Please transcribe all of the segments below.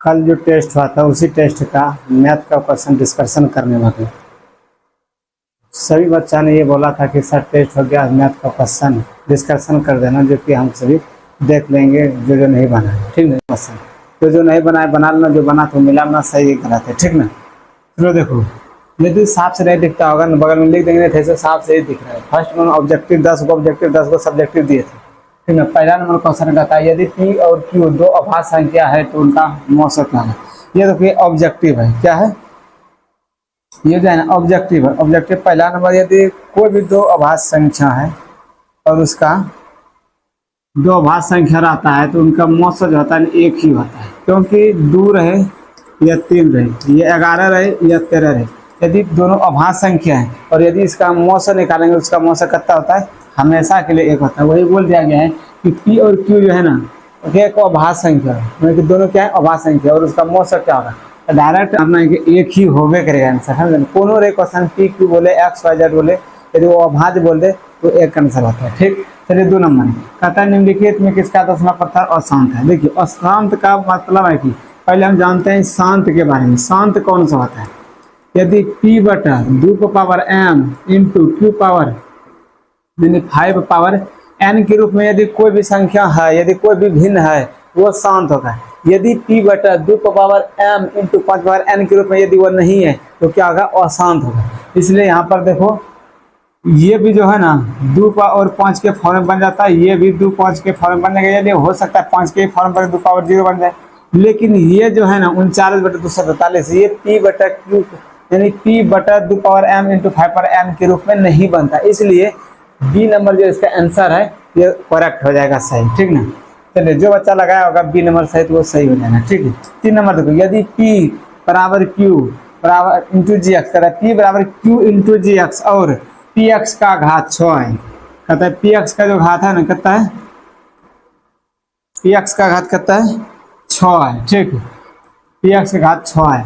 कल जो टेस्ट हुआ था उसी टेस्ट का मैथ का क्वेश्चन डिस्कशन करने वाले। सभी बच्चा ने ये बोला था कि सर टेस्ट हो गया, मैथ का क्वेश्चन डिस्कशन कर देना, जो कि हम सभी देख लेंगे। जो नहीं बना है ठीक ना क्वेश्चन, तो जो नहीं बना है बना लेना, जो बना तो मिला ना, सही गलत है ठीक ना। चलो देखो, यदि साफ से नहीं दिखता होगा ना, बगल में लिख देंगे, थे साफ से ही दिख रहा है। फर्स्ट में ऑब्जेक्टिव 10 को ऑब्जेक्टिव 10 को सब्जेक्टिव दिए थे ठीक ना। पहला नंबर क्वेश्चन कहता है यदि पी और क्यू दो अभाज्य संख्या है तो उनका मौसम क्या है। ये देखिए ऑब्जेक्टिव है, क्या है ये जो है ना ऑब्जेक्टिव है। ऑब्जेक्टिव पहला नंबर, यदि कोई भी दो अभाज्य संख्या है और उसका दो अभाज्य संख्या रहता है तो उनका मौसम जो होता है एक ही होता है, क्योंकि 2 रहे या 3 रहे, ये 11 रहे या 13 रहे, यदि दोनों अभाज्य संख्या है और यदि इसका मौसम निकालेंगे उसका मौसम कितना होता है, हमेशा के लिए एक होता है। वही बोल दिया गया है कि पी और क्यू जो है ना एक अभाज्य संख्या है, मतलब दोनों क्या है अभाज्य संख्या, और उसका मौसम क्या होगा, डायरेक्ट अपना एक ही होबे करेगा आंसर है। कोनो रे क्वेश्चन पी क्यू बोले एक्स वाई जेड बोले, यदि वो अभाज्य बोल दे तो एक आंसर होता है ठीक। चलिए 2 नंबर कहता है निम्नलिखित में किसका दसवां पत्थर अशांत है। देखिए अशांत का मतलब है कि पहले हम जानते हैं शांत के बारे में। शांत कौन सा होता है, यदि p बटा 2 को power m into Q power यानी 5 पावर n के रूप में यदि कोई भी संख्या है, यदि कोई भी भिन्न है वो शांत होगा। यदि p बटा 2 को power m into 5 power n के रूप में यदि वो नहीं है तो क्या होगा, अशांत होगा। इसलिए यहाँ पर देखो ये भी जो है ना 2 और 5 के फॉर्म बन जाता है, ये भी 2 5 के फॉर्म बन जाएगा। यदि हो सकता है 5 के फॉर्म पर 2 पावर 0 बन जाए, लेकिन ये जो है ना 39 बटा 243 ये p बटा क्यू यानी p बटा 2 power m into 5 power n के रूप में नहीं बनता। इसलिए बी नंबर जो इसका आंसर है ये करेक्ट हो जाएगा, सही ठीक ना। चलिए जो बच्चा लगाया होगा बी नंबर सही तो वो सही हो जाएगा ठीक है। 3 नंबर देखो, यदि p बराबर q बराबर इंटू जी एक्स, कहता है p बराबर q इंटू जी एक्स और px का घात 6 है। कहता है px का जो घात है ना कहता है px का घात कहता है 6 है ठीक है, px का घात 6 है।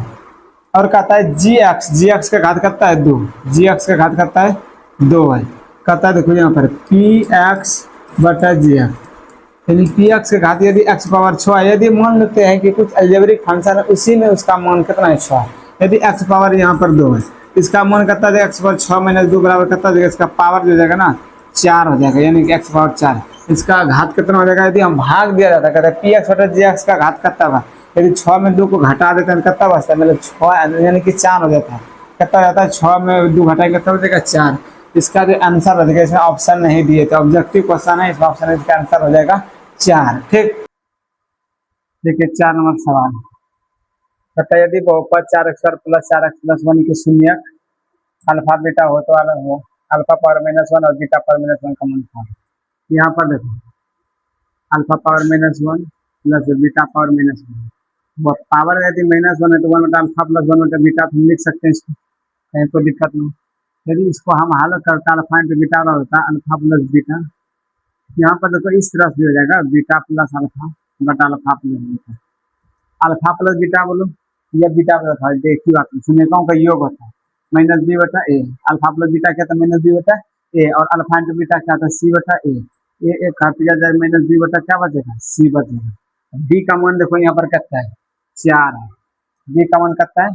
और कहता है gx का घात करता है 2, gx का घात करता है 2 है। कहता है देखो यहाँ पर px बटा gx यानी px का घात यदि x पावर 6 है। यदि मान लेते हैं कि कुछ अलजेब्रिक फंक्शन है उसी में उसका मान कितना है 6 है, यदि x पावर यहाँ पर 2 है, इसका मान करता है x पावर 6 माइनस 2 बराबर करता है इसका पावर जो जाएगा ना 4 हो जाएगा, यानी कि x पावर 4। इसका घात कितना हो जाएगा, यदि हम भाग दिया जाता है कहता है px बटा gx का घात कितना होगा, यदि 6 में 2 को घटा देते हैं कितना बचता है, मतलब 6 यानी कि 4 हो जाता है। कितना हो जाता है 6 में 2 घटाएंगे कितना हो जाएगा 4। इसका जो आंसर हो जाएगा, इसमें ऑप्शन नहीं दिए तो ऑब्जेक्टिव क्वेश्चन है, इसमें ऑप्शन इसका आंसर हो जाएगा 4 ठीक। देखिए 4 नंबर सवाल कहता है यदि बहुपद 4x² प्लस 4x प्लस 1 की शून्य अल्फा बीटा हो तो अल्फा पावर -1 और बीटा पावर -1 का मान है। यहाँ पर देखो alpha power -1 plus beta power -1, power यदि -1 है तो 1 बटा अल्फा प्लस 1 बटा बीटा हम लिख सकते हैं, इसको कहीं कोई दिक्कत नहीं। यदि इसको हम हल करते अल्फा इंटू बीटा होता है अल्फा प्लस बीटा, यहाँ पर देखो इस तरह से हो जाएगा बीटा प्लस अल्फा बटा alpha plus beta. Alpha plus beta बोलो या बीटा प्लस अल्फा, एक ही बात शून्यताओं का योग होता है -b बटा a। अल्फा प्लस बीटा क्या था -b बटा a, और अल्फा इंटू बीटा क्या था c बटा a। ये एक काट दिया जाए -b बटा क्या बचेगा c बचेगा। b का मान देखो यहाँ पर कितना है 4 है, b का मान कितना है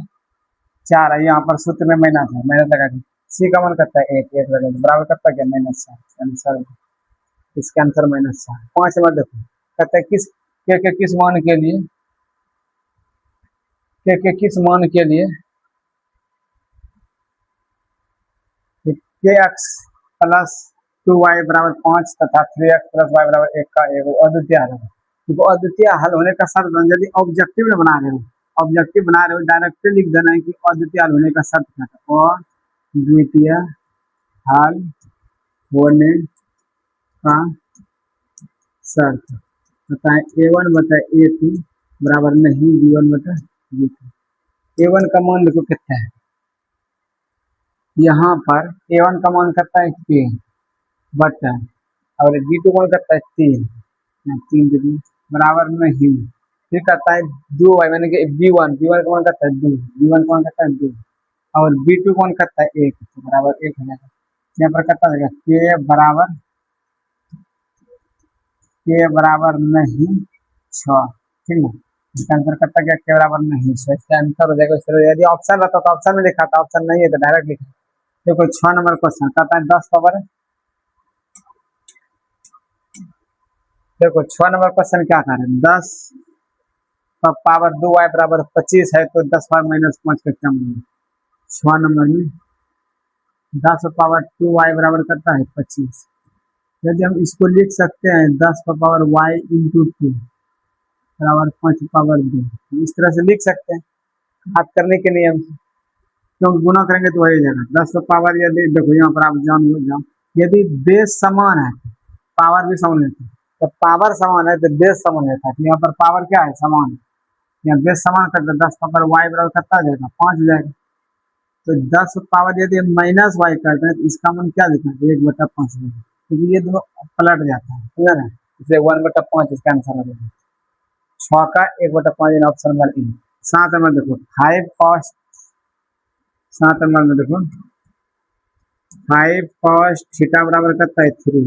4 है, यहाँ पर सूत्र में माइनस है, माइनस लगा दी। c का मान कितना है 1 लगा दी, बराबर कितना क्या -4 आंसर, इसका आंसर -4। 5 नंबर देखो कहता है किस मान के लिए किस मान के लिए kx प्लस 2y बराबर 5 तथा 3x प्लस y बराबर 1 का एक अद्वितीय हल है। तो अद्वितीय हल होने का शर्त यदि ऑब्जेक्टिव बना रहे हो डायरेक्टली लिख देना है कि अद्वितीय हल होने का शर्त क्या है, और द्वितीय हल होने का शर्त बताए a1 बटा a2 बराबर नहीं b1 बटा b2। a1 का मान देखो कितना है, यहाँ पर a1 का मान करता है 3 बटा और b2 मान करता है 3 बराबर नहीं, फिर करता है 2y मैंने कि b1 का मान करता है 2, b1 का मान करता है 2 और b2 का मान करता है 1 बराबर 1 हो जाएगा। यहाँ पर करता है k बराबर नहीं 6 ठीक है। इसका आंसर करता क्या के बराबर नहीं, सो इसका आंसर हो जाएगा। चलो यदि ऑप्शन रहता तो ऑप्शन में लिखा था, ऑप्शन नहीं है तो डायरेक्ट लिखा। देखो 6 नंबर क्वेश्चन कहता है 10 पावर, देखो 6 नंबर क्वेश्चन क्या कर रहे हैं, 10 का पावर 2y बराबर 25 है, तो 10 पावर -5 का क्या मतलब 6 नंबर में 10 पावर 2y बराबर करता है 25। यदि हम इसको लिख सकते हैं 10 का पावर y इंटू 2 बराबर 5 पावर 2, इस तरह से लिख सकते हैं बात करने के नियम से, क्योंकि गुना करेंगे तो वही जाएगा 10 का पावर। यदि देखो यहाँ पर आप जान जाओ, यदि बेस समान है पावर भी समान रहता है, तो पावर समान है तो बेस समान रहता है, तो यहाँ पर पावर क्या है समान, यहाँ बेस समान करते 10 पावर y बराबर करता आ जाएगा 5 जाएगा। तो 10 पावर यदि माइनस y करते हैं तो इसका मन क्या लिखना है 1/5, क्योंकि ये दोनों पलट जाता है, क्लियर है, इसलिए 1/5 इसका आंसर हो जाएगा। 6 का 1/5 ऑप्शन नंबर ए। 7 नंबर देखो 5 cos, 7 नंबर में देखो 5 cos थीटा बराबर करता है 3,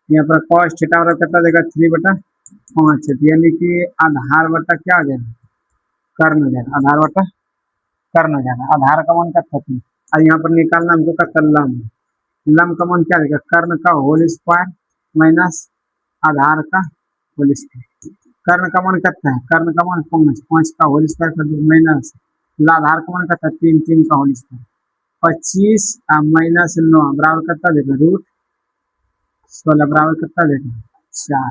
यहाँ पर cos थीटा बराबर करता देगा 3/5 है, यानी कि आधार बटा क्या हो जाएगा कर्ण हो जाएगा, आधार बटा कर्ण हो जाएगा। आधार का मान करता है और यहाँ पर निकालना हमको करता लम, लम का मान क्या देगा कर्ण का होल स्क्वायर माइनस आधार का होल स्क्वायर। कर्ण का मान करता है, कर्ण का मान 5 का होल स्क्वायर कर दो माइनस आधार का मान करता है 3 का होल स्क्वायर, 25 माइनस 9 बराबर करता देगा √16 बराबर करता देगा 4,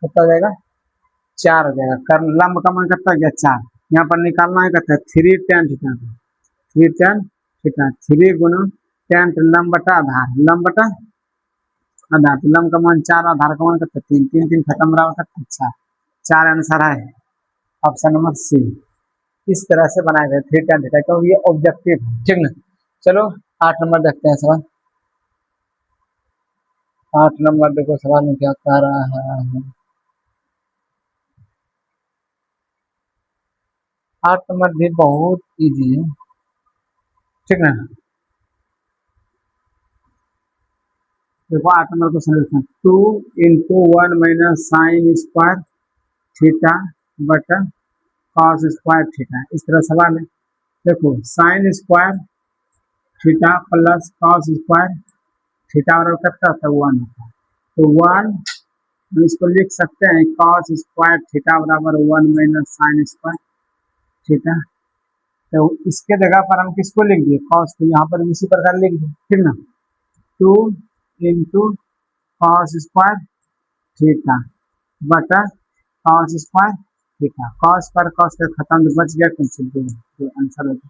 कितना हो जाएगा 4 हो जाएगा। कर्ण लंब का मान करता गया 4, यहाँ पर निकालना है कहता है 3 tan थीटा, 3 tan थीटा 3 गुना tan लंब बटा आधार, लंब बटा आधार, तो लंब का मान 4 आधार का मान करता है 3, 3 खत्म बराबर करता है 4, 4 आंसर है ऑप्शन नंबर सी। इस तरह से बनाया गया 3 tan थीटा, क्योंकि ये ऑब्जेक्टिव है, ठीक ना। चलो 8 नंबर देखते हैं सवाल। 8 नंबर देखो सवाल में क्या कह रहा है। 8 नंबर भी बहुत इजी है, ठीक ना। देखो 8 नंबर को solution 2 × 1 minus sine square theta बटा कॉस स्क्वायर थीटा, इस तरह सवाल है। देखो sine square theta plus cos square theta बराबर कितना होता है 1 होता है, तो 1 हम इसको लिख सकते हैं कॉस स्क्वायर थीटा बराबर 1 माइनस साइन स्क्वायर थीटा। तो इसके जगह पर हम किसको लिख दिए कॉस को, यहाँ पर इसी प्रकार लिख दिए, ठीक ना। 2 × कॉस स्क्वायर थीटा बटा कॉस स्क्वायर थीटा, कॉस पर कॉस का खत्म तो बच गया कुछ, जो आंसर हो जाएगा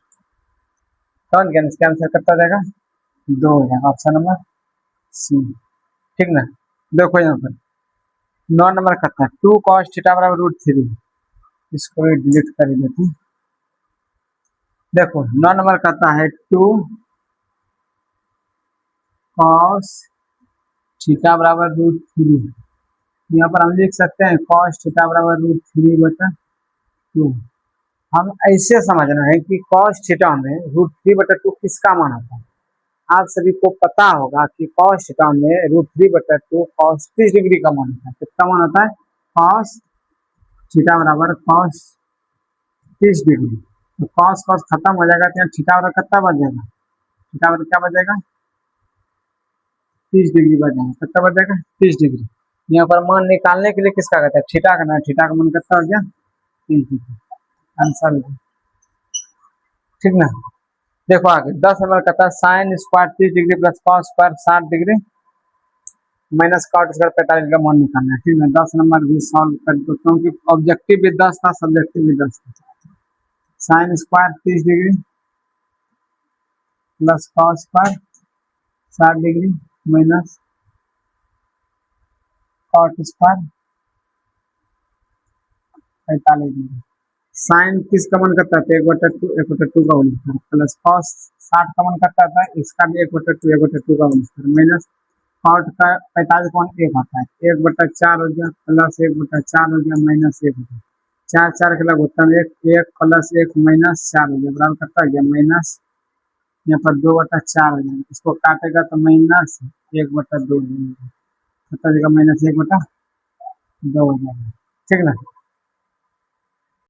समझ गया, इसका आंसर करता जाएगा 2 हो जाएगा ऑप्शन नंबर सी, ठीक ना। देखो यहाँ पर 9 नंबर करता है 2 cos थीटा बराबर √3, इसको भी डिलीट कर देते हैं। देखो 9 नंबर कहता है 2 cos थीटा बराबर √3, यहाँ पर हम लिख सकते हैं cos थीटा बराबर √3/2। हम ऐसे समझना है कि cos थीटा में √3/2 किसका मान होता है। आप सभी को पता होगा कि cos थीटा में √3/2 cos 30 डिग्री का मान होता है, किसका मान होता है cos थीटा बराबर cos 30 डिग्री। तो cos cos खत्म हो जाएगा, तो थीटा बराबर कितना बच जाएगा, थीटा बराबर क्या बच जाएगा 30 डिग्री बच जाएगा, कितना बच जाएगा 30 डिग्री। यहाँ पर मान निकालने के लिए किसका कहता है थीटा का, थीटा का मान कितना हो गया 30 डिग्री, आंसर ठीक ना। देखो आगे 10 नंबर कहता है sine square 30 degree plus cos square 60 degree minus cot square 45 का मान निकालना है, ठीक है। 10 नंबर भी सॉल्व कर दो, क्योंकि ऑब्जेक्टिव भी 10 था सब्जेक्टिव भी 10 था। Sine square 30 degree plus cos square 60 degree minus cot square 45 degree. Sine किसका मन करता था 1/2 का होल स्क्वायर प्लस कॉस 60 का मन करता था, इसका भी 1/2 का होल स्क्वायर माइनस कॉट का 45 कौन 1 होता है 1/4 हो गया प्लस 1/4 हो गया माइनस 1 हो गया, 4 4 के लग उत्तर 1 प्लस 1 माइनस 4 हो गया बराबर करता गया माइनस, यहाँ पर 2/4 हो जाएगा, इसको काटेगा तो माइनस 1/2 हो जाएगा, माइनस 1/2 हो जाएगा, ठीक ना।